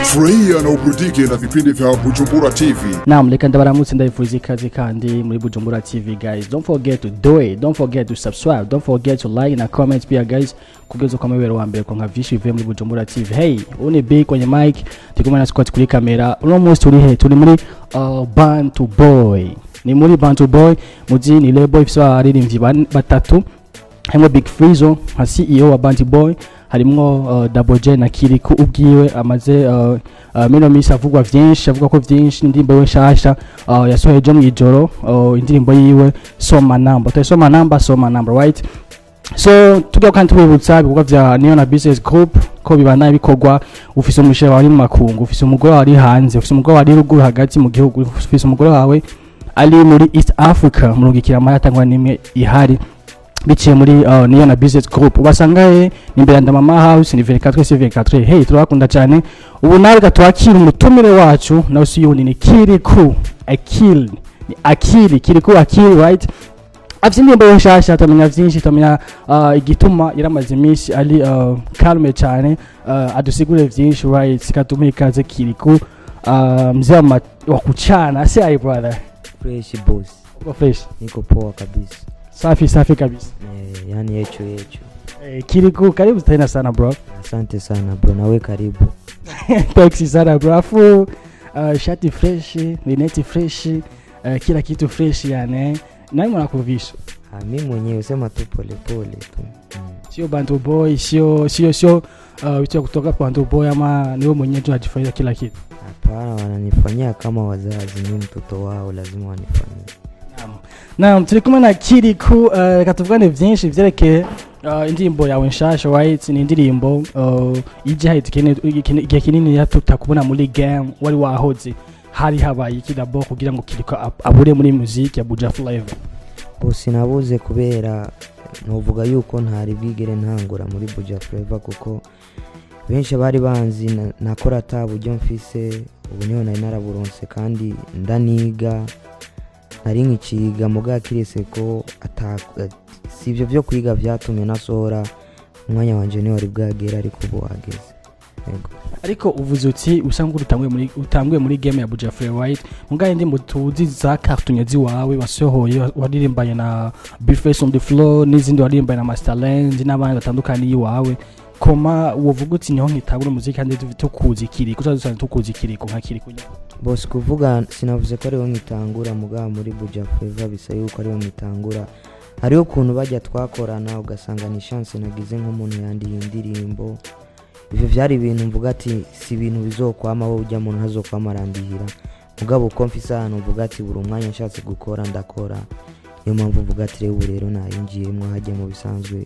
Furahia na uburudike na vipindi vya Bujumbura TV. Naam, reka ndabaramutse ndabifuriza ikaze kandi muri Bujumbura TV guys. Don't forget to do it. Don't forget to subscribe. Don't forget to like na comment pia guys. Kugeza kwa mebero wa mbere kwa nka vishi muri Bujumbura TV. Hey, uni big kwenye mic, tikumana na squat kuri kamera. Almost turi he, turi muri Bantu Boy. Ni muri Bantu Boy, muzi ni label ifise abaririmbyi batatu. Harimo Big FIZZO, nka CEO wa Bantu Boy. Harimwo Double J na Kirikou ubwiwe amaze mino misi avugwa vyinshi, avuga ko vyinshi indirimbo ye nshasha yasohoye je mu ijoro, indirimbo yiwe Soma Number right. So tugiye kandi tubibutsa ibikorwa vya Niona Business Group ko bibana bikorwa. Ufise umushere wawe mu makungu, ufise umugore wari hanze, ufise umugore wari ruguru hagati mu gihugu, ufise umugore wawe ali muri East Africa murungikira amayatangwa nimwe ihari biciye muri Niona Business Group. Ubasangaye nimbere nda mama house ni 24/24. Hey, turakunda cyane. Ubu nawe gatwakira umutumire wacu nawe si yundi ni Kirikou. A-kili Kirikou A-kili right. Afite indirimbo nshasha tamenya vyinshi, tamenya igituma yaramaze imisi ali calme cyane, adusigure vyinshi right. Sikatuma ikaze Kirikou mzee wa kuchana. Say hi brother. Fresh boss. Uko fresh? Niko poa kabisa. Safi kabisa. Yani yecho. Kirikou, karibu tena sana bro. Asante sana bro, nawe karibu. Thanks sana bro. Afu shati fresh, lineti fresh, kila kitu fresh yani. Nani mwanakuvisha? Mimi mwenyewe sema tu pole tu. Sio Bantu Boy, sio vitu kutoka Bantu Boy ama niwe mwenyewe tu unajifanyia kila kitu. Hapana, wananifanyia kama wazazi, ni mtoto wao lazima wanifanyie. Naam, tulikumana na Kirikou, katuvugane vyinshi vyerekeye indirimbo yawe nshasha right. Ni indirimbo ije hahita igihe kinini yatakubona muri game wari wahoze. Hari habaye ikidabo kugira ngo Kirikou abure muri muziki ya Buja Flavor. Bose nabuze kubera novuga yuko ntari bigere ntangura muri Buja Flavor kuko benshi bari banzi nakora taburyo mfise. Ubu niho nari naraburonse kandi ndaniga nari nkiciga muga kirese ko sivyo byo kwiga vyatumye nasohora umwanya wanje ni wari bwagera ariko ubu wageze. Yego. Ariko uvuze uti usanga utanguye muri game ya Buja Flavor right. Muga indirimbo tuzi za cartoon ziwawe wasohoye waririmbanye na Big FIZZO on the floor n'izindi waririmbanye na Masterland n'abandi batandukanye iwawe. Koma wovuga uti niho nkitabura muziki kandi tukuzi Kirikou, tuzasana tukuzi Kirikou nka Kirikou. Boss kuvuga sinavuze ko ariho nkitangura muga muri Buja Flavor bisa yuko ariho nkitangura. Hariho ukuntu bajya twakorana ugasanga ni chance nagize nk'umuntu yandiye indirimbo. Ivyo vyari ibintu mvuga ati si ibintu bizokwama wo ujya muntu hazokwama arandihira. Mugabo ko mfise ahantu mvuga ati buri umwanya nshatse gukora ndakora. Niyo mpamvu mvuga ati rero nayinjiyemo hajye mu bisanzwe.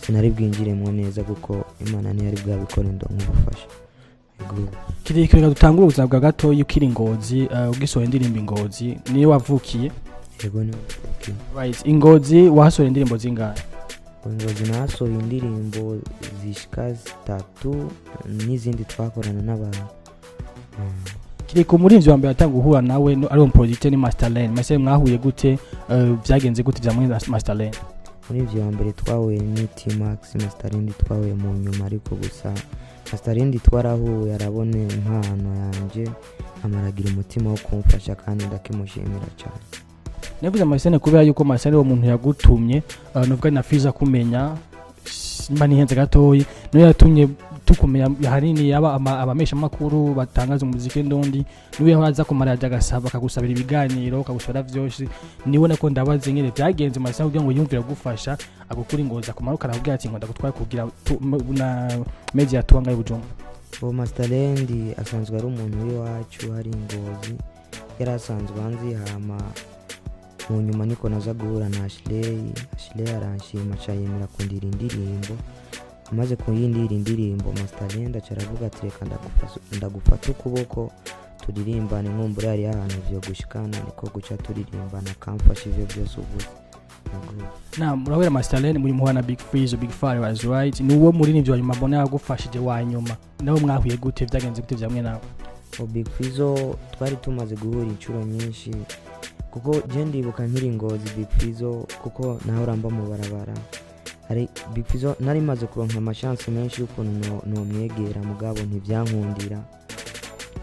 Sinari bwinjiremo neza kuko Imana ntiyari bwabikora ndongufasha. Kirikou dutangura ubuzima bwa gato y'ukiri Ngozi, ugisohoye indirimbo Ingozi niyo wavukiye. Yego ni wavukiye. Right, Ingozi wasohoye indirimbo zingahe? Ingozi nasohoye indirimbo zishika 3 n'izindi twakorana n'abantu. Kirikou murinzi wa mbere atanga guhura nawe ari on project ni Masterland. Mase mwahuye gute, byagenze gute bya muri Masterland? Muri ivyo wa mbere twahuye ni T-Max, Masterland twahuye mu nyuma ariko gusa Masterland twarahuye arabone impano yanje amaragira umutima wo kumfasha kandi ndakimushimira cyane. Nevuze amasene kubera yuko Masterland wo muntu yagutumye novuga na FIZZO kumenya mbani henze gatoyi no yatumye tukumenya hanini yaba abamesha makuru batangaza umuziki ndondi niwe yaza kumara agasaba akagusabira ibiganiro akagusabira vyose. Niwe ko ndabaze nyene byagenze Masterland kugira ngo yumvira gufasha agukura Ingozi kumaruka aravuga ati ngo ndagutwaye kugira na media tuanga y'Ubujumbura. Masterland asanzwe ari umuntu w'iwacu hari Ingozi yarasanzwe anzi hama mu nyuma niko naza guhura na Ashley aranshima cyayemera kundira indirimbo. Amaze kuyindira indirimbo Masterland acaravuga ati reka ndagufata ukuboko turirimbane nkumbura yari ahantu vyo gushikana niko guca turirimbana kamfasha ivyo byose uvuze. Na murawera Masterland muri muhana Big FIZZO Big FIZZO right. Ni uwo muri nivyo nyuma mbona yagufashije wa nyuma nawe mwahuye gute byagenze gute vyamwe nawe? Big FIZZO twari tumaze guhura incuro nyinshi kuko je ndibuka nkiri Ngozi Big FIZZO kuko naho ramba mu barabara. Hari Big FIZZO nari maze kuronka amachance menshi y'ukuntu no mwegera mugabo ntivyankundira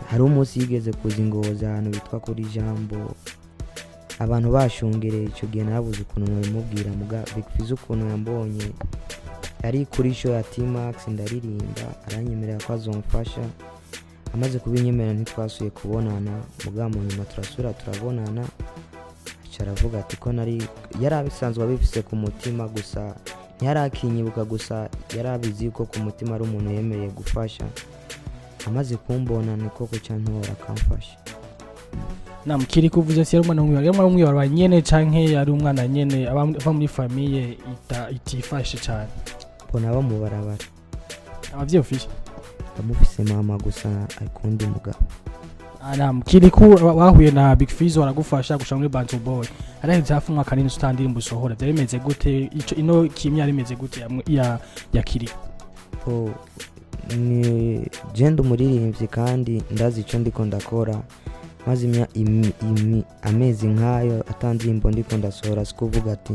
hari umunsi yigeze kuza ingozi ahantu bitwa kuri jambo abantu bashungereye icyo gihe nabuze ukuntu nabimubwira muga Big Fizzo ukuntu yambonye yari kuri show ya T-Max ndaririmba aranyemerera ko azomfasha amaze kubinyemerera ntitwasuye kubonana muga mu nyuma turasura turabonana aravuga ati ko nari yarabisanzwe abifise ku mutima gusa ntiyarakinyibuka gusa yarabizi ko ku mutima ari umuntu yemereye gufasha amaze kumbona niko ko cyantora akamfasha na Kirikou uvuze ati yari umwana w'umwe nyene canke yari umwana nyene ava muri famille itifashe cyane bona aba mu barabara abavye ufishe amufise mama gusa akundi mugabo Kirikou wahuye na Big Fizzo aragufasha gushaka muri Bantu Boy araheze hafi umwaka nini utandira imbusohora byaremeze gute ino kimya rimeze gute ya Kirikou ni genda umuririmbyi kandi ndazi icyo ndiko ndakora maze amezi nk'ayo atanzimbo ndiko ndasohora sikuvuga ati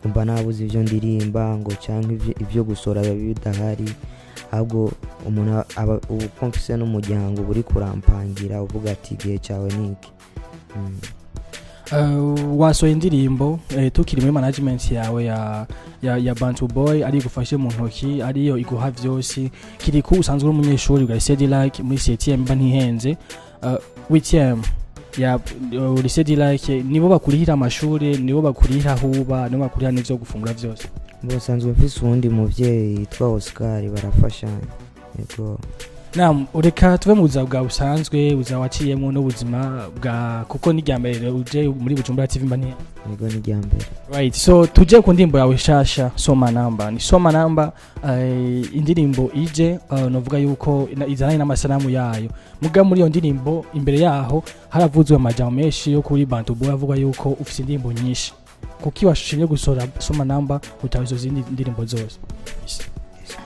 kumva nabuze ivyo ndirimba ngo canke ivyo gusohora bidahari ahubwo umuntu ubu komfise n'umuryango buri kurampangira uvuga ati igihe cyawe niki wasohoye indirimbo tukiri muri management yawe ya Bantu Boy ari gufashe mu ntoki ariyo iguha vyose Kirikou usanzwe uri umunyeshuri ugasedi like muri CTM mba ntihenze WTM ya urisedi like nibo bakurihira amashuri nibo bakurihira huba nibo bakurihira n'ivyo gufungura vyose bosanzwe mfise uwundi muvyeyi yitwa Oscar barafashanya yego ureka tuve mu buzima bwa busanzwe buzima waciyemo n'ubuzima bwa kuko ni ryambere uje muri Bujumbura TV mba yego ni ryambere right so tuje ku ndimbo yawe shasha Soma Number ni Soma Number indirimbo ije novuga yuko izananye n'amasanamu yayo muga muri iyo ndirimbo imbere yaho haravuzwe amajambo menshi yo kuri Bantu Boy avuga yuko ufite indirimbo nyinshi kuki washimye gusora Soma Number utawizo zindi ndirimbo zose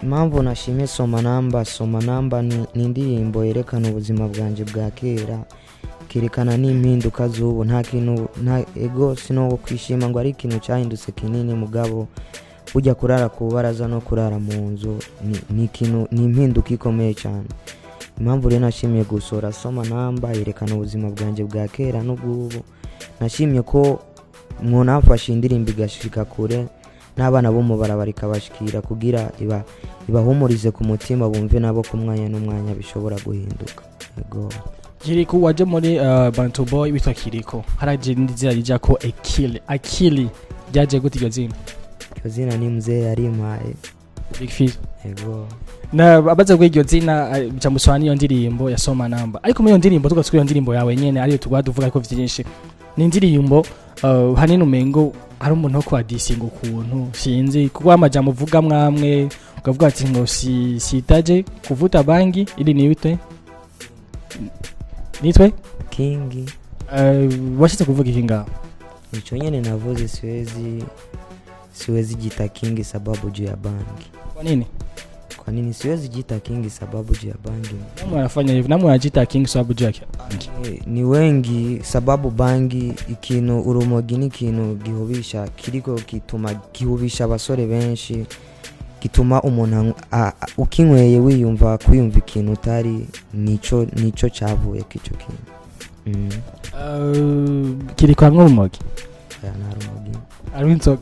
impamvu nashimye Soma Number ni indirimbo yerekana ubuzima bwanje bwa kera kerekana n'impinduka z'ubu nta kintu nta ego sino kwishima ngo ari ikintu cyahindutse kinini mugabo ujya kurara ku baraza no kurara mu nzu ni ikintu ni impinduka ikomeye cyane impamvu rero nashimye gusora Soma Number yerekana ubuzima bwanje bwa kera n'ubwubu nashimye ko umuntu afashe indirimbo igashika kure n'abana bo mu barabara ikabashikira kugira ibahumurize ku mutima bumve nabo ku mwanya n'umwanya bishobora guhinduka yego Kirikou waje muri Bantu Boy witwa Kirikou haraje ndizira rija ko A-kili ryaje gute iryo zina iryo zina ni mzee yarimpaye Big Fizzo yego na abaza kuri iryo zina bicamuswana iyo ndirimbo ya Soma Number ariko muri iyo ndirimbo tugatsuka iyo ndirimbo yawe nyene ariyo tugwaduvuga ko vyinshi ni indirimbo hanini umengo hari umuntu wo kwadisinga ukuntu sinzi kuko amajambo uvuga mwamwe ukavuga ati ngo sitaje kuvuta bangi ili niwite nitwe King washitse kuvuga iki ngaho nico nyene navuze siwezi jita King sababu juu ya bangi kwa nini siwezi jita King sababu juu ya bangi namwe anafanya hivyo namwe anajita King sababu juu ya bangi ni wengi sababu bangi ikintu urumogi ni ikintu gihubisha kiriko kituma gihubisha abasore benshi gituma umuntu ukinyweye wiyumva kwiyumva ikintu utari nico cyavuye kico kintu Kirikou hamwe urumogi narumogi ari inzoga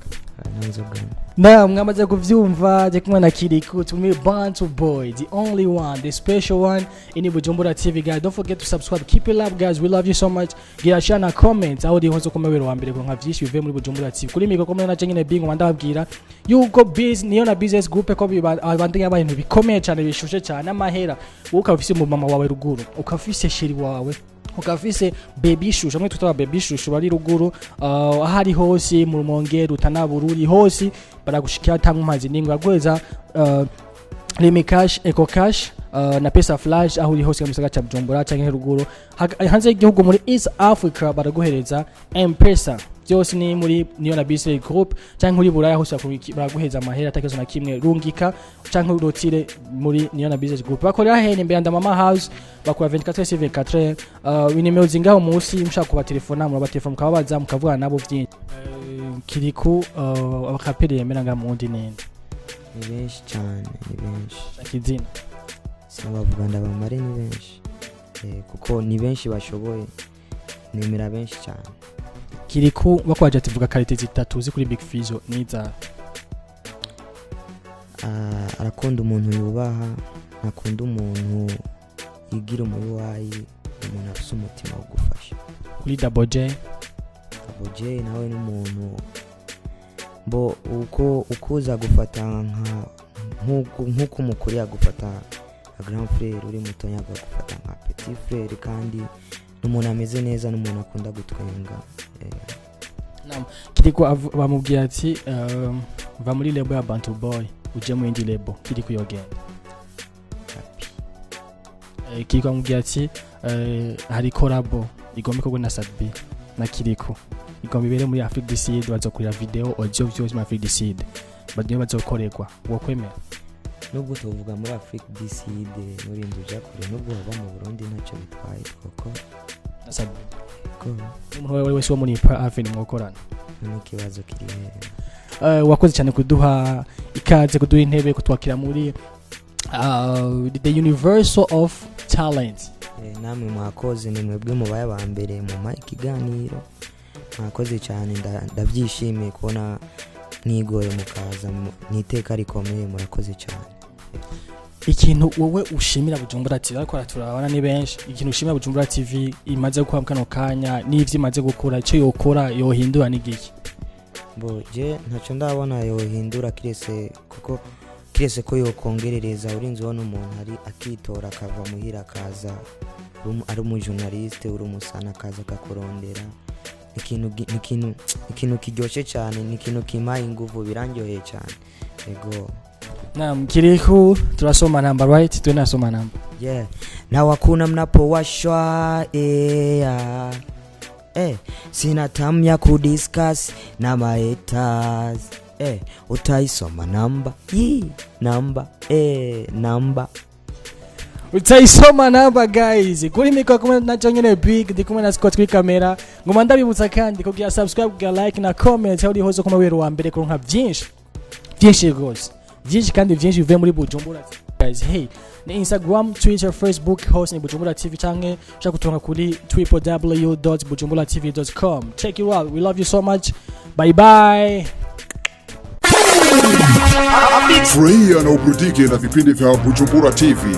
n'inzoga na mwamaze kuvyumva je kumwe na Kirikou tumi Bantu Boy the only one the special one in Bujumbura TV guys don't forget to subscribe keep it up guys we love you so much gira share na comment aho dihozo komewero wa mbere ko nka vyinshi bivuye muri Bujumbura TV kuri miko komena cyangene bingo mandabwira yuko biz niyo na business group ko abandanya abantu bikomeye cyane bishushe cyane amahera wowe ufise mu mama wawe ruguru ukafise shiri wawe ukafise baby shushu amwe tutaba baby shushu bari ruguru ahari hose mu Rumonge Rutanabururi hose baragushikira tangu mazi ningo agweza Lemi Cash Eco Cash na Pesa Flash aho uri hose mu cha Bujumbura cyangwa ruguru hanze y'igihugu muri East Africa baraguhereza M-Pesa byose ni muri niyo na business group cyangwa uri buraya hose baraguheza amahera atakezo na kimwe rungika cyangwa urotire muri niyo na business group bakorera hene mbere ndama mama house bakora 24/24 inimero zingaho munsi mushaka kuba telefona mu batelefone kababaza mukavugana nabo byinshi Kirikou abakapere yemera nga mundi nende ni benshi cyane ni benshi akizina sabavuga ndabamare ni benshi kuko ni benshi bashoboye nemera benshi cyane. Kirikou bakwaje ati vuga karite zitatu uzi kuri Big Fizzo niza. Arakunda umuntu yubaha, akunda umuntu yigira umuyuwayi, umuntu afite umutima wo gufasha. Kuri Double J nawe n'umuntu bo uko ukuza gufata nk'uko umukuru yagufata nka grand frère, uri muto yagufata nka petit frère, kandi n'umuntu ameze neza, n'umuntu akunda gutwenga. Kirikou bamubwiye ati va muri label ya Bantu Boy uje mu yindi label Kirikou yogenda. Kirikou bamubwiye ati hari collabo igomba kugwa na Sadbi na Kirikou igomba ibere muri Afrique du Sud, bazokurira video audio vyose muri Afrique du Sud badyo bazokorerwa wo kwemera. Nubwo tuvuga muri Afrique du Sud muri nduja kure, nubwo baba mu Burundi ntacyo bitwaye koko na Sadbi ko umuntu wese wo muri Afrique mwokorana n'ikibazo kiri. Wakoze cyane kuduha ikaze, kuduha intebe, kutwakira muri the universal of talent. Namwe mwakoze, ni mwebwe mubaye ba mbere mu ikiganiro, mwakoze cyane, ndabyishimiye kubona nigoye mukaza niteka rikomeye, murakoze cyane. Ikintu wowe ushimira Bujumbura TV, ariko turabana ni benshi, ikintu ushimira Bujumbura TV imaze gukora kano kanya n'ivyo imaze gukora, cyo yokora yohindura n'igiki? Bo je ntacyo ndabona yohindura, kirese kuko kirese ko yokongerereza, urinzi wona umuntu ari akitora akava muhira kaza ari mu journaliste, uri umusana kaza kakurondera, ikintu kiryoshe cyane, n'ikintu kimaye inguvu, birangyoheye cyane. Ego naam. Kirikou turasoma number right, tunasoma number na wakuna mnapowashwa sina tamu ya kudiscuss na mahaters. Utaisoma namba namba utaisoma namba guys. Kuri miko kumwe na channel Big, ndi kumwe na Scott kuri kamera. Ngoma ndabibutsa kandi kugira subscribe, kugira like na comment, aho hozo kuma wero wa mbere kuronka byinshi rwose, byinshi kandi byinshi bivuye muri Bujumbura guys. Hey, ni Instagram, Twitter, Facebook hose ni Bujumbura TV, canke ushaka kutonga kuri www.bujumburatv.com. Check it out. We love you so much. Bye bye. Furahia na uburudike na vipindi vya Bujumbura TV.